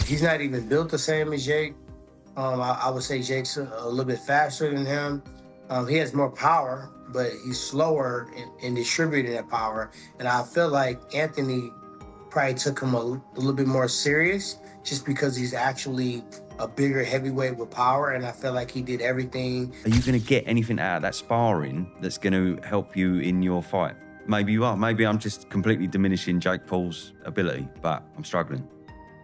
He's not even built the same as Jake. I would say Jake's a little bit faster than him. He has more power, but he's slower in distributing that power. And I feel like Anthony probably took him a little bit more serious just because he's actually a bigger heavyweight with power. And I feel like he did everything. Are you going to get anything out of that sparring that's going to help you in your fight? Maybe you are. Maybe I'm just completely diminishing Jake Paul's ability, but I'm struggling.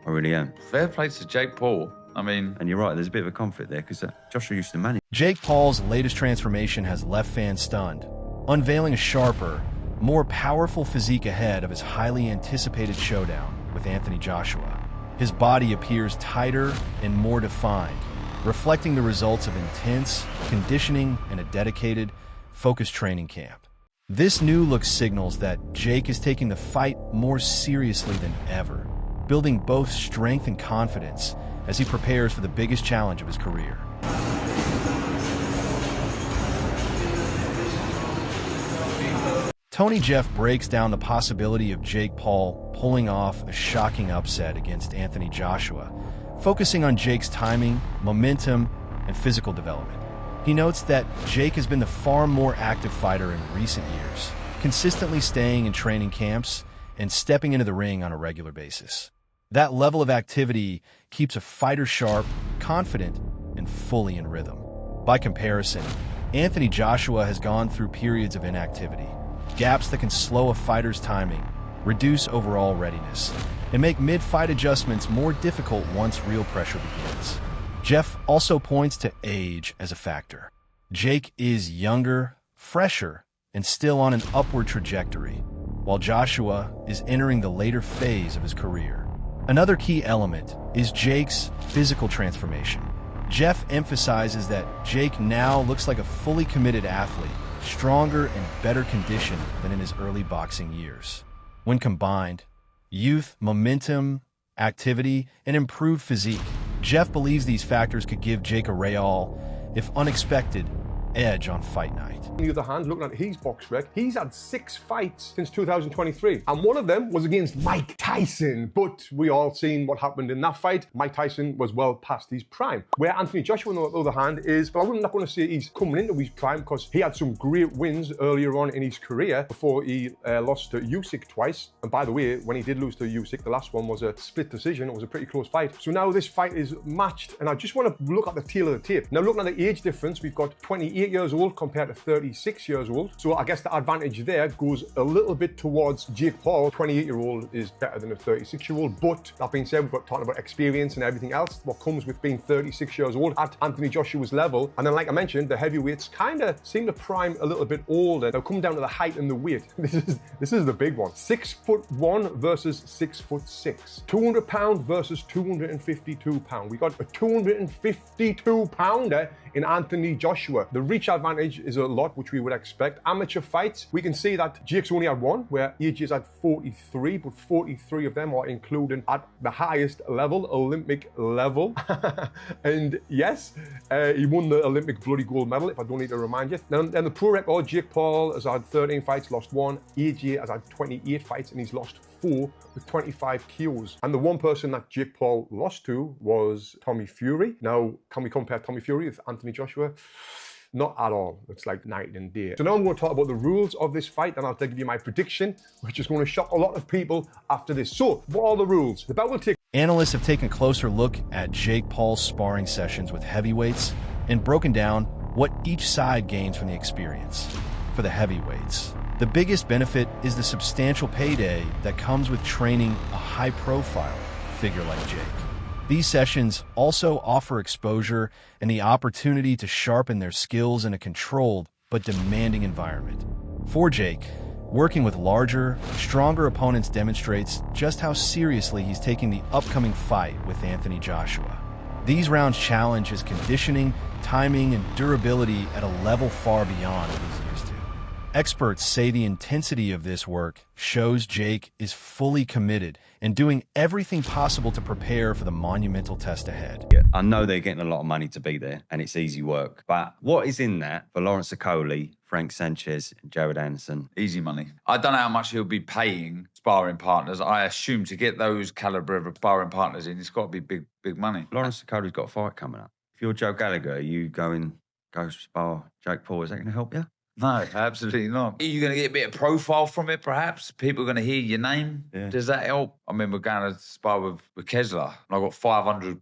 I really am. Fair play to Jake Paul. I mean... And you're right, there's a bit of a conflict there because Joshua used to manage. Jake Paul's latest transformation has left fans stunned, unveiling a sharper, more powerful physique ahead of his highly anticipated showdown with Anthony Joshua. His body appears tighter and more defined, reflecting the results of intense conditioning and a dedicated, focused training camp. This new look signals that Jake is taking the fight more seriously than ever, building both strength and confidence as he prepares for the biggest challenge of his career. Tony Jeff breaks down the possibility of Jake Paul pulling off a shocking upset against Anthony Joshua, focusing on Jake's timing, momentum, and physical development. He notes that Jake has been the far more active fighter in recent years, consistently staying in training camps and stepping into the ring on a regular basis. That level of activity keeps a fighter sharp, confident, and fully in rhythm. By comparison, Anthony Joshua has gone through periods of inactivity, gaps that can slow a fighter's timing, reduce overall readiness, and make mid-fight adjustments more difficult once real pressure begins. Jeff also points to age as a factor. Jake is younger, fresher, and still on an upward trajectory, while Joshua is entering the later phase of his career. Another key element is Jake's physical transformation. Jeff emphasizes that Jake now looks like a fully committed athlete, stronger and better conditioned than in his early boxing years. When combined, youth, momentum, activity, and improved physique, Jeff believes these factors could give Jake a real, if unexpected, edge on fight night. On the other hand, looking at his box rec, he's had 6 fights since 2023, and one of them was against Mike Tyson. But we all seen what happened in that fight. Mike Tyson was well past his prime. Where Anthony Joshua, on the other hand, is, well, I'm not going to say he's coming into his prime because he had some great wins earlier on in his career before he lost to Usyk twice. And by the way, when he did lose to Usyk, the last one was a split decision. It was a pretty close fight. So now this fight is matched, and I just want to look at the tail of the tape. Now, looking at the age difference, we've got 28 years old compared to 36 years old. So I guess the advantage there goes a little bit towards Jake Paul. 28-year-old is better than a 36-year-old. But that being said, we've got talking about experience and everything else, what comes with being 36 years old at Anthony Joshua's level. And then, like I mentioned, the heavyweights kind of seem to prime a little bit older. Now, come down to the height and the weight. This is the big one. 6'1" versus 6'6". 200 pound versus 252 pound. We got a 252 pounder in Anthony Joshua. The reach advantage is a lot, which we would expect. Amateur fights, we can see that Jake's only had one, where AJ's had 43, but 43 of them are including at the highest level, Olympic level. And yes, he won the Olympic bloody gold medal, if I don't need to remind you. Then the pro record, Jake Paul has had 13 fights, lost 1. AJ has had 28 fights and he's lost 4 with 25 KOs. And the one person that Jake Paul lost to was Tommy Fury. Now, can we compare Tommy Fury with Anthony Joshua? Not at all. It's like night and day. So now I'm going to talk about the rules of this fight, and I'll give you my prediction, which is going to shock a lot of people after this. So, what are the rules? The bout will take... Analysts have taken a closer look at Jake Paul's sparring sessions with heavyweights and broken down what each side gains from the experience. For the heavyweights, the biggest benefit is the substantial payday that comes with training a high-profile figure like Jake. These sessions also offer exposure and the opportunity to sharpen their skills in a controlled but demanding environment. For Jake, working with larger, stronger opponents demonstrates just how seriously he's taking the upcoming fight with Anthony Joshua. These rounds challenge his conditioning, timing, and durability at a level far beyond what he's used to. Experts say the intensity of this work shows Jake is fully committed and doing everything possible to prepare for the monumental test ahead. Yeah, I know they're getting a lot of money to be there and it's easy work, but what is in that for Lawrence Okoli, Frank Sanchez, and Jared Anderson? Easy money. I don't know how much he'll be paying sparring partners. I assume to get those caliber of sparring partners in, it's got to be big money. Lawrence Okoli's got a fight coming up. If you're Joe Gallagher, you go spar Jake Paul, is that going to help you? No, absolutely not. Are you going to get a bit of profile from it, perhaps? People are going to hear your name? Yeah. Does that help? I mean, we're going to spar with Kessler, and I got £500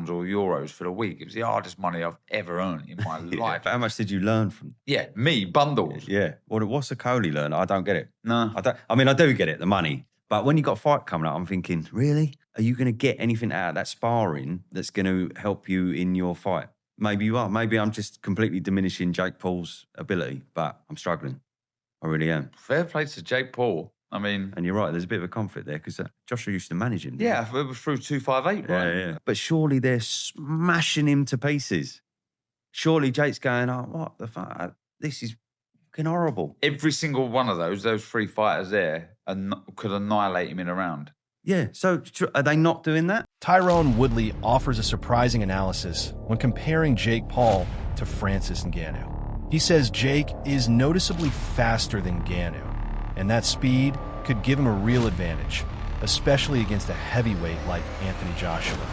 or euros for the week. It was the hardest money I've ever earned in my life. How much did you learn from? Yeah, me, bundles. Yeah. What's Okoli learn? I don't get it. No. I do get it, the money. But when you got a fight coming up, I'm thinking, really? Are you going to get anything out of that sparring that's going to help you in your fight? Maybe you are. Maybe I'm just completely diminishing Jake Paul's ability, but I'm struggling. I really am. Fair play to Jake Paul. I mean... And you're right, there's a bit of a conflict there because Joshua used to manage him. Yeah, it was through 258, right? Yeah. But surely they're smashing him to pieces. Surely Jake's going, oh, what the fuck? This is fucking horrible. Every single one of those three fighters there could annihilate him in a round. Yeah, so are they not doing that? Tyrone Woodley offers a surprising analysis when comparing Jake Paul to Francis Ngannou. He says Jake is noticeably faster than Ngannou, and that speed could give him a real advantage, especially against a heavyweight like Anthony Joshua.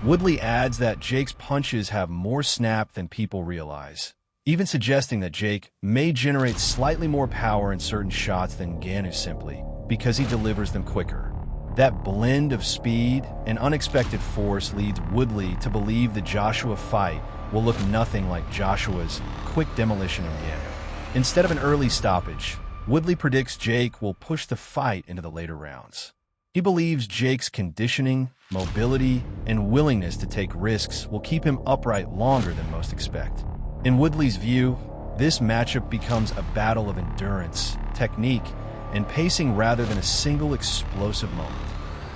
Woodley adds that Jake's punches have more snap than people realize, even suggesting that Jake may generate slightly more power in certain shots than Ngannou simply because he delivers them quicker. That blend of speed and unexpected force leads Woodley to believe the Joshua fight will look nothing like Joshua's quick demolition of Ngannou. Instead of an early stoppage, Woodley predicts Jake will push the fight into the later rounds. He believes Jake's conditioning, mobility, and willingness to take risks will keep him upright longer than most expect. In Woodley's view, this matchup becomes a battle of endurance, technique, and pacing rather than a single explosive moment.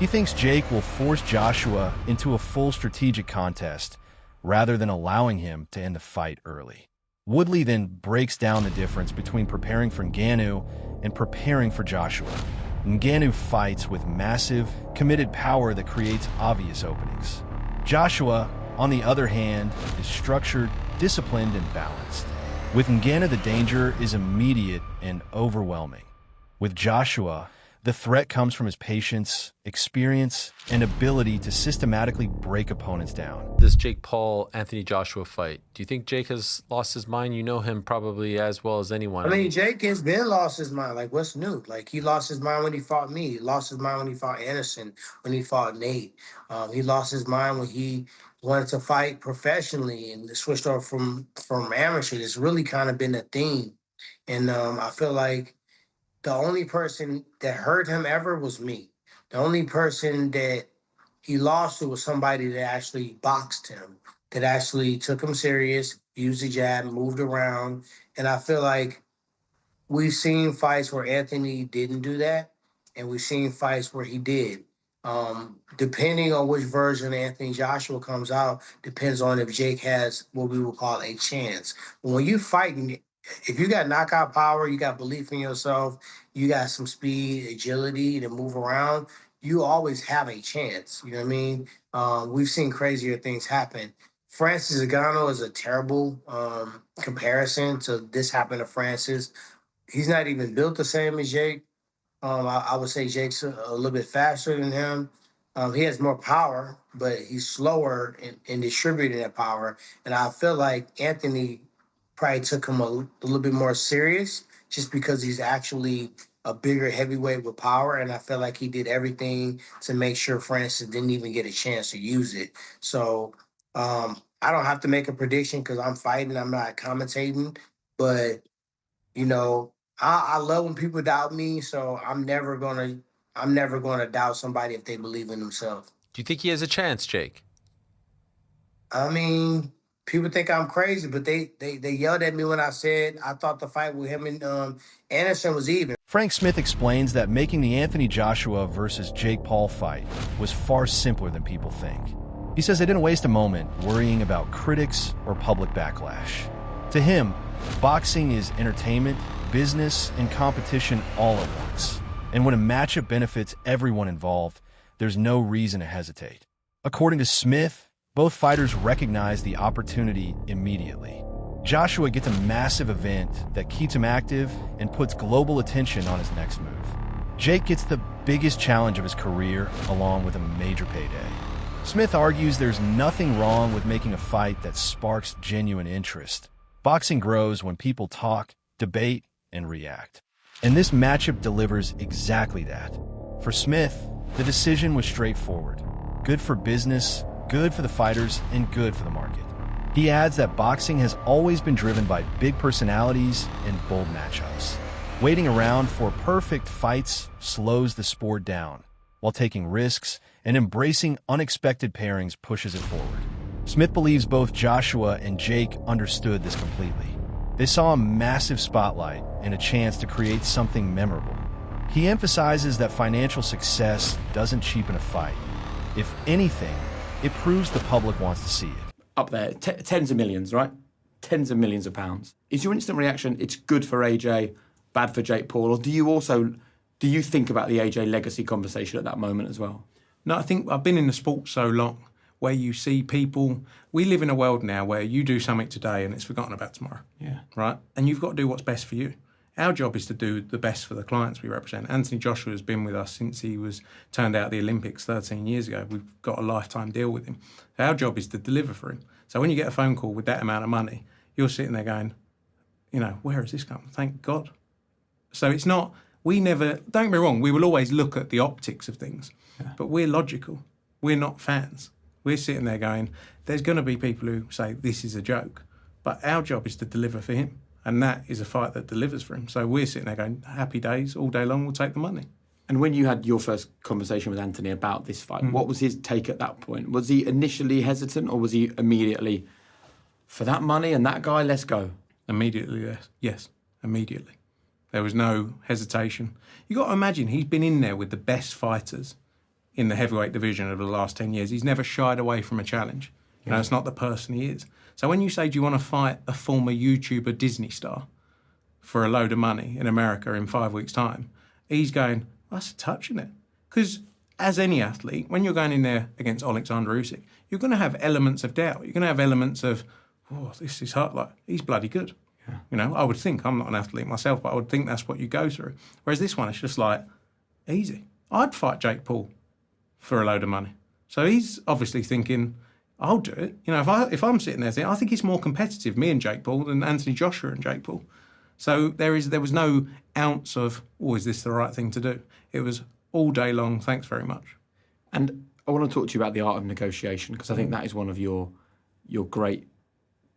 He thinks Jake will force Joshua into a full strategic contest rather than allowing him to end the fight early. Woodley then breaks down the difference between preparing for Ngannou and preparing for Joshua. Ngannou fights with massive, committed power that creates obvious openings. Joshua, on the other hand, is structured, disciplined, and balanced. With Ngannou, the danger is immediate and overwhelming. With Joshua, the threat comes from his patience, experience, and ability to systematically break opponents down. This Jake Paul-Anthony Joshua fight, do you think Jake has lost his mind? You know him probably as well as anyone. I mean, Jake has been lost his mind. Like, what's new? Like, he lost his mind when he fought me. He lost his mind when he fought Anderson, when he fought Nate. He lost his mind when he wanted to fight professionally and switched off from amateur. It's really kind of been a theme. And I feel like the only person that hurt him ever was me. The only person that he lost to was somebody that actually boxed him, that actually took him serious, used the jab, moved around. And I feel like we've seen fights where Anthony didn't do that, and we've seen fights where he did. Depending on which version Anthony Joshua comes out, depends on if Jake has what we would call a chance. When you fighting, if you got knockout power, you got belief in yourself, you got some speed, agility to move around, you always have a chance. You know what I mean? We've seen crazier things happen. Francis Ngannou is a terrible comparison to this happened to Francis. He's not even built the same as Jake. I would say Jake's a little bit faster than him. He has more power, but he's slower in distributing that power. And I feel like Anthony probably took him a little bit more serious just because he's actually a bigger heavyweight with power. And I feel like he did everything to make sure Francis didn't even get a chance to use it. So I don't have to make a prediction because I'm fighting. I'm not commentating. But, you know, I love when people doubt me. So I'm never gonna doubt somebody if they believe in themselves. Do you think he has a chance, Jake? I mean, people think I'm crazy, but they yelled at me when I said I thought the fight with him and Anderson was even. Frank Smith explains that making the Anthony Joshua versus Jake Paul fight was far simpler than people think. He says they didn't waste a moment worrying about critics or public backlash. To him, boxing is entertainment, business, and competition all at once. And when a matchup benefits everyone involved, there's no reason to hesitate. According to Smith, both fighters recognize the opportunity immediately. Joshua gets a massive event that keeps him active and puts global attention on his next move. Jake gets the biggest challenge of his career, along with a major payday. Smith argues there's nothing wrong with making a fight that sparks genuine interest. Boxing grows when people talk, debate, and react. And this matchup delivers exactly that. For Smith, the decision was straightforward. Good for business, good for the fighters, and good for the market. He adds that boxing has always been driven by big personalities and bold matchups. Waiting around for perfect fights slows the sport down, while taking risks and embracing unexpected pairings pushes it forward. Smith believes both Joshua and Jake understood this completely. They saw a massive spotlight and a chance to create something memorable. He emphasizes that financial success doesn't cheapen a fight. If anything, it proves the public wants to see it. Up there, tens of millions, right? Tens of millions of pounds. Is your instant reaction, it's good for AJ, bad for Jake Paul, or do you think about the AJ legacy conversation at that moment as well? No, I think I've been in the sport so long where you see people, we live in a world now where you do something today and it's forgotten about tomorrow. Yeah. Right? And you've got to do what's best for you. Our job is to do the best for the clients we represent. Anthony Joshua has been with us since he was turned out at the Olympics 13 years ago. We've got a lifetime deal with him. Our job is to deliver for him. So when you get a phone call with that amount of money, you're sitting there going, where has this come? Thank God. So it's not, don't get me wrong, we will always look at the optics of things, but we're logical. We're not fans. We're sitting there going, there's going to be people who say this is a joke, but our job is to deliver for him. And that is a fight that delivers for him. So we're sitting there going, happy days, all day long, we'll take the money. And when you had your first conversation with Anthony about this fight, what was his take at that point? Was he initially hesitant or was he immediately, for that money and that guy, let's go? Immediately, yes, immediately. There was no hesitation. You've got to imagine, he's been in there with the best fighters in the heavyweight division over the last 10 years. He's never shied away from a challenge. It's not the person he is. So when you say, do you want to fight a former YouTuber Disney star for a load of money in America in 5 weeks' time, he's going, that's a touch, isn't it? Because as any athlete, when you're going in there against Alexander Usyk, you're going to have elements of doubt. You're going to have elements of, this is hard. Like, he's bloody good. Yeah. I would think, I'm not an athlete myself, but I would think that's what you go through. Whereas this one, it's just like, easy. I'd fight Jake Paul for a load of money. So he's obviously thinking, I'll do it. If I'm sitting there thinking, I think it's more competitive, me and Jake Paul, than Anthony Joshua and Jake Paul. So there was no ounce of, is this the right thing to do? It was all day long, thanks very much. And I want to talk to you about the art of negotiation, because I think that is one of your great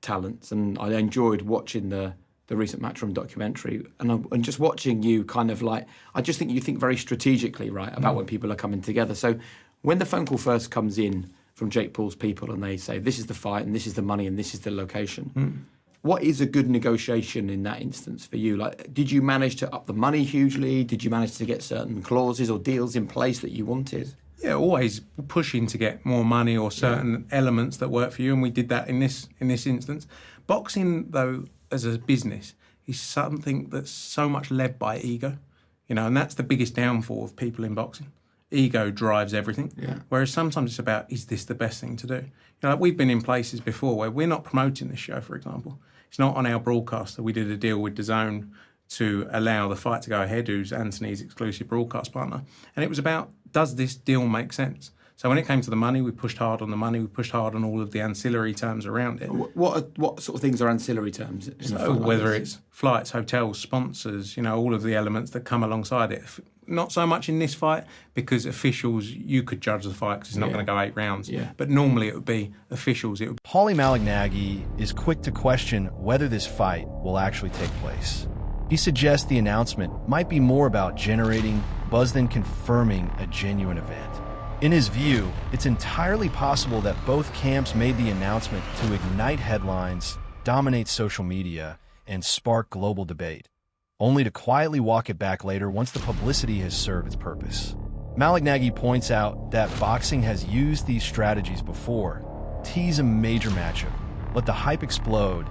talents. And I enjoyed watching the recent Matchroom documentary and just watching you kind of like, I just think you think very strategically, right, about when people are coming together. So when the phone call first comes in from Jake Paul's people and they say, this is the fight and this is the money and this is the location, what is a good negotiation in that instance for you? Like, did you manage to up the money hugely? Did you manage to get certain clauses or deals in place that you wanted? Yeah, always pushing to get more money or certain elements that work for you, and we did that in this instance. Boxing, though, as a business, is something that's so much led by ego, and that's the biggest downfall of people in boxing. Ego drives everything. Yeah. Whereas sometimes it's about, is this the best thing to do? Like we've been in places before where we're not promoting this show, for example. It's not on our broadcaster. We did a deal with DAZN to allow the fight to go ahead, who's Anthony's exclusive broadcast partner. And it was about, does this deal make sense? So when it came to the money, we pushed hard on the money. We pushed hard on all of the ancillary terms around it. What sort of things are ancillary terms? So whether it's flights, hotels, sponsors, all of the elements that come alongside it. Not so much in this fight, because officials, you could judge the fight because it's not going to go 8 rounds. Yeah. But normally it would be officials. Paulie Malignaggi is quick to question whether this fight will actually take place. He suggests the announcement might be more about generating buzz than confirming a genuine event. In his view, it's entirely possible that both camps made the announcement to ignite headlines, dominate social media, and spark global debate, only to quietly walk it back later once the publicity has served its purpose. Malignaggi points out that boxing has used these strategies before: tease a major matchup, let the hype explode,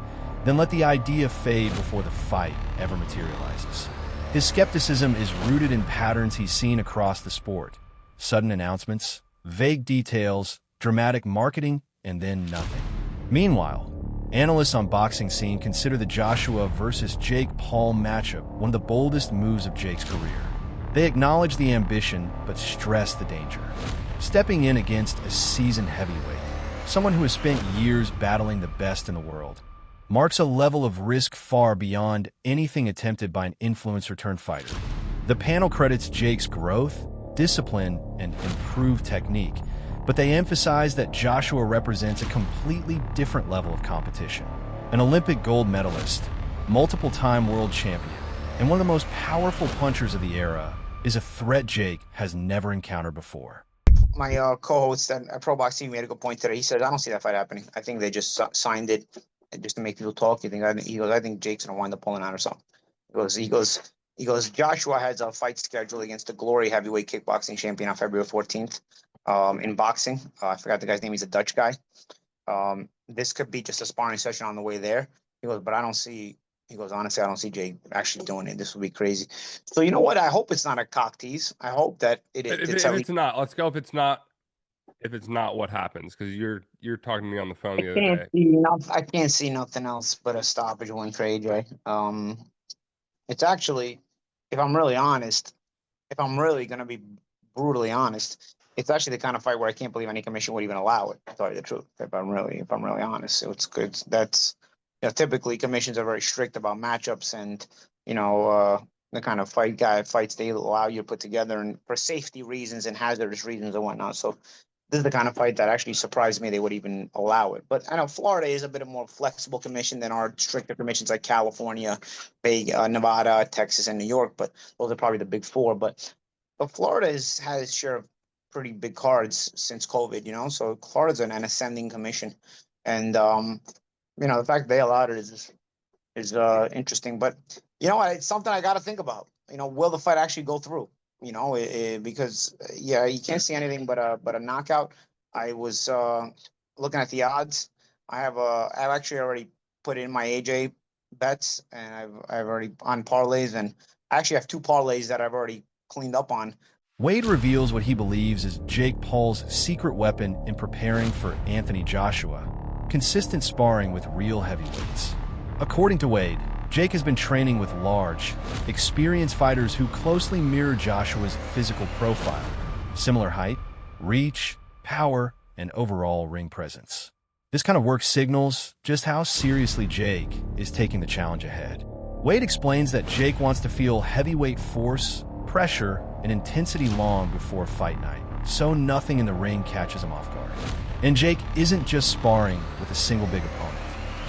then let the idea fade before the fight ever materializes. His skepticism is rooted in patterns he's seen across the sport. Sudden announcements, vague details, dramatic marketing, and then nothing. Meanwhile, analysts on Boxing Scene consider the Joshua versus Jake Paul matchup one of the boldest moves of Jake's career. They acknowledge the ambition, but stress the danger. Stepping in against a seasoned heavyweight, someone who has spent years battling the best in the world, marks a level of risk far beyond anything attempted by an influencer-turned-fighter. The panel credits Jake's growth, discipline, and improved technique, but they emphasize that Joshua represents a completely different level of competition. An Olympic gold medalist, multiple-time world champion, and one of the most powerful punchers of the era is a threat Jake has never encountered before. My co-host at Pro Boxing made a good point today. He said, I don't see that fight happening. I think they just signed it just to make people talk. He goes, I think Jake's going to wind up pulling out or something. He goes, Joshua has a fight scheduled against the Glory heavyweight kickboxing champion on February 14th in boxing. I forgot the guy's name. He's a Dutch guy. This could be just a sparring session on the way there. He goes, but honestly, I don't see Jake actually doing it. This would be crazy. So you know what? I hope it's not a cock tease. I hope that it's not. Let's go if it's not what happens, because you're talking to me on the phone the other day. I can't see nothing else but a stoppage win for AJ. It's actually, if I'm really honest, if I'm really going to be brutally honest, it's actually the kind of fight where I can't believe any commission would even allow it, to tell you the truth. If I'm really honest, so it's good. That's, typically commissions are very strict about matchups and, the kind of fights they allow you to put together, and for safety reasons and hazardous reasons and whatnot. So this is the kind of fight that actually surprised me they would even allow it. But I know Florida is a bit of a more flexible commission than our stricter commissions like California, Nevada, Texas, and New York. But those are probably the big four. But Florida has its share of pretty big cards since COVID, so Florida's an ascending commission. And, the fact they allowed it is interesting. But you know what? It's something I got to think about. Will the fight actually go through? Because you can't see anything but a knockout. I was looking at the odds. I've actually already put in my AJ bets, and I've already on parlays, and I actually have two parlays that I've already cleaned up on. Wade reveals what he believes is Jake Paul's secret weapon in preparing for Anthony Joshua: consistent sparring with real heavyweights. According to Wade, Jake has been training with large, experienced fighters who closely mirror Joshua's physical profile: similar height, reach, power, and overall ring presence. This kind of work signals just how seriously Jake is taking the challenge ahead. Wade explains that Jake wants to feel heavyweight force, pressure, and intensity long before fight night, so nothing in the ring catches him off guard. And Jake isn't just sparring with a single big opponent.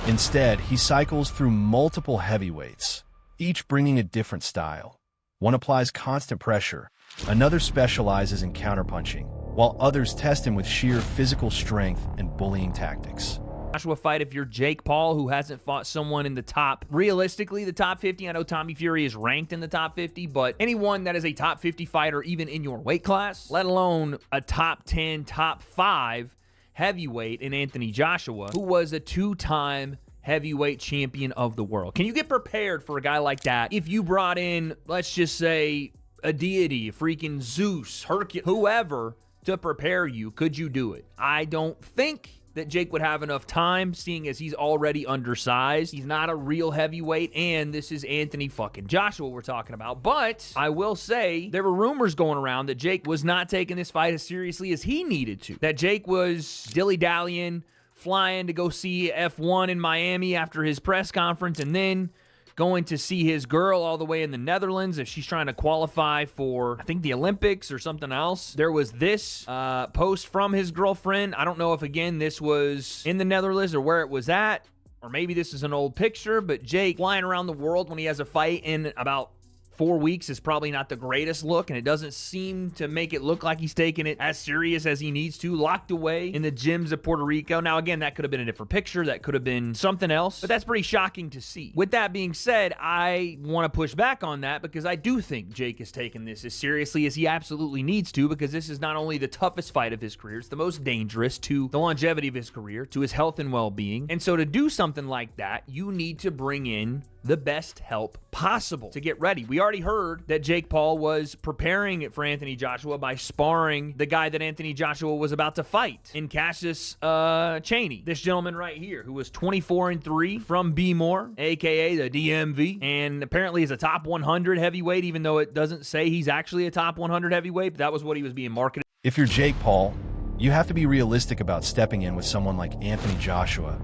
Instead, he cycles through multiple heavyweights, each bringing a different style. One applies constant pressure, another specializes in counterpunching, while others test him with sheer physical strength and bullying tactics. Joshua fight, if you're Jake Paul, who hasn't fought someone in the top, realistically, the top 50. I know Tommy Fury is ranked in the top 50, but anyone that is a top 50 fighter, even in your weight class, let alone a top 10, top 5 heavyweight in Anthony Joshua, who was a 2-time heavyweight champion of the world. Can you get prepared for a guy like that if you brought in, let's just say, a deity, a freaking Zeus, Hercules, whoever, to prepare you? Could you do it? I don't think that Jake would have enough time, seeing as he's already undersized. He's not a real heavyweight, and this is Anthony fucking Joshua we're talking about. But I will say there were rumors going around that Jake was not taking this fight as seriously as he needed to. That Jake was dilly-dallying, flying to go see F1 in Miami after his press conference, and then going to see his girl all the way in the Netherlands if she's trying to qualify for, I think, the Olympics or something else. There was this post from his girlfriend. I don't know if, again, this was in the Netherlands or where it was at, or maybe this is an old picture, but Jake flying around the world when he has a fight in about 4 weeks is probably not the greatest look, and it doesn't seem to make it look like he's taking it as serious as he needs to. Locked away in the gyms of Puerto Rico. Now, again, that could have been a different picture. That could have been something else, but that's pretty shocking to see. With that being said, I want to push back on that because I do think Jake is taking this as seriously as he absolutely needs to, because this is not only the toughest fight of his career, it's the most dangerous to the longevity of his career, to his health and well-being. And so to do something like that, you need to bring in the best help possible to get ready. We already heard that Jake Paul was preparing for Anthony Joshua by sparring the guy that Anthony Joshua was about to fight in Cassius Chaney. This gentleman right here, who was 24-3 from B-More, aka the DMV, and apparently is a top 100 heavyweight, even though it doesn't say he's actually a top 100 heavyweight, but that was what he was being marketed. If you're Jake Paul, you have to be realistic about stepping in with someone like Anthony Joshua,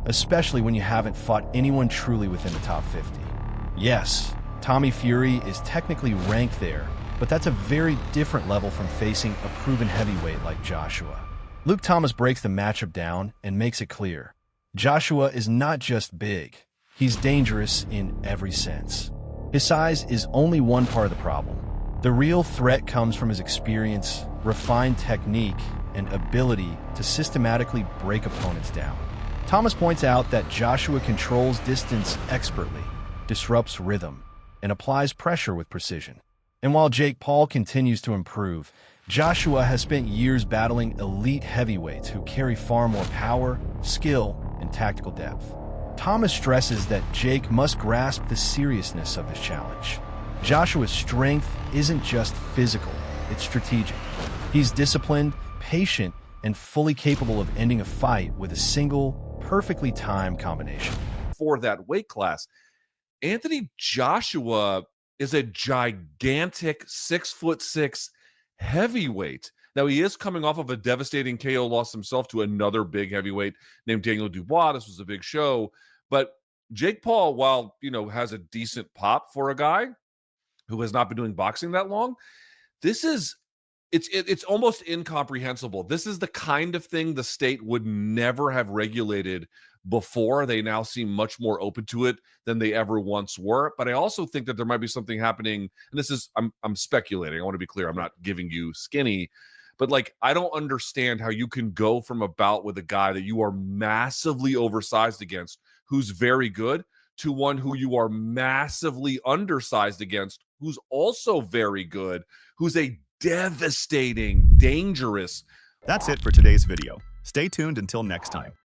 especially when you haven't fought anyone truly within the top 50. Yes, Tommy Fury is technically ranked there, but that's a very different level from facing a proven heavyweight like Joshua. Luke Thomas breaks the matchup down and makes it clear. Joshua is not just big, he's dangerous in every sense. His size is only one part of the problem. The real threat comes from his experience, refined technique, and ability to systematically break opponents down. Thomas points out that Joshua controls distance expertly, disrupts rhythm, and applies pressure with precision. And while Jake Paul continues to improve, Joshua has spent years battling elite heavyweights who carry far more power, skill, and tactical depth. Thomas stresses that Jake must grasp the seriousness of this challenge. Joshua's strength isn't just physical, it's strategic. He's disciplined, patient, and fully capable of ending a fight with a single, perfectly timed combination. For that weight class, Anthony Joshua is a gigantic 6'6" heavyweight. Now, he is coming off of a devastating KO loss himself to another big heavyweight named Daniel Dubois. This was a big show. But Jake Paul, while, has a decent pop for a guy who has not been doing boxing that long, it's almost incomprehensible. This is the kind of thing the state would never have regulated before. They now seem much more open to it than they ever once were. But I also think that there might be something happening, and this is, I'm speculating. I want to be clear. I'm not giving you skinny, but I don't understand how you can go from a bout with a guy that you are massively oversized against, who's very good, to one who you are massively undersized against, who's also very good, who's a devastating, dangerous. That's it for today's video. Stay tuned until next time.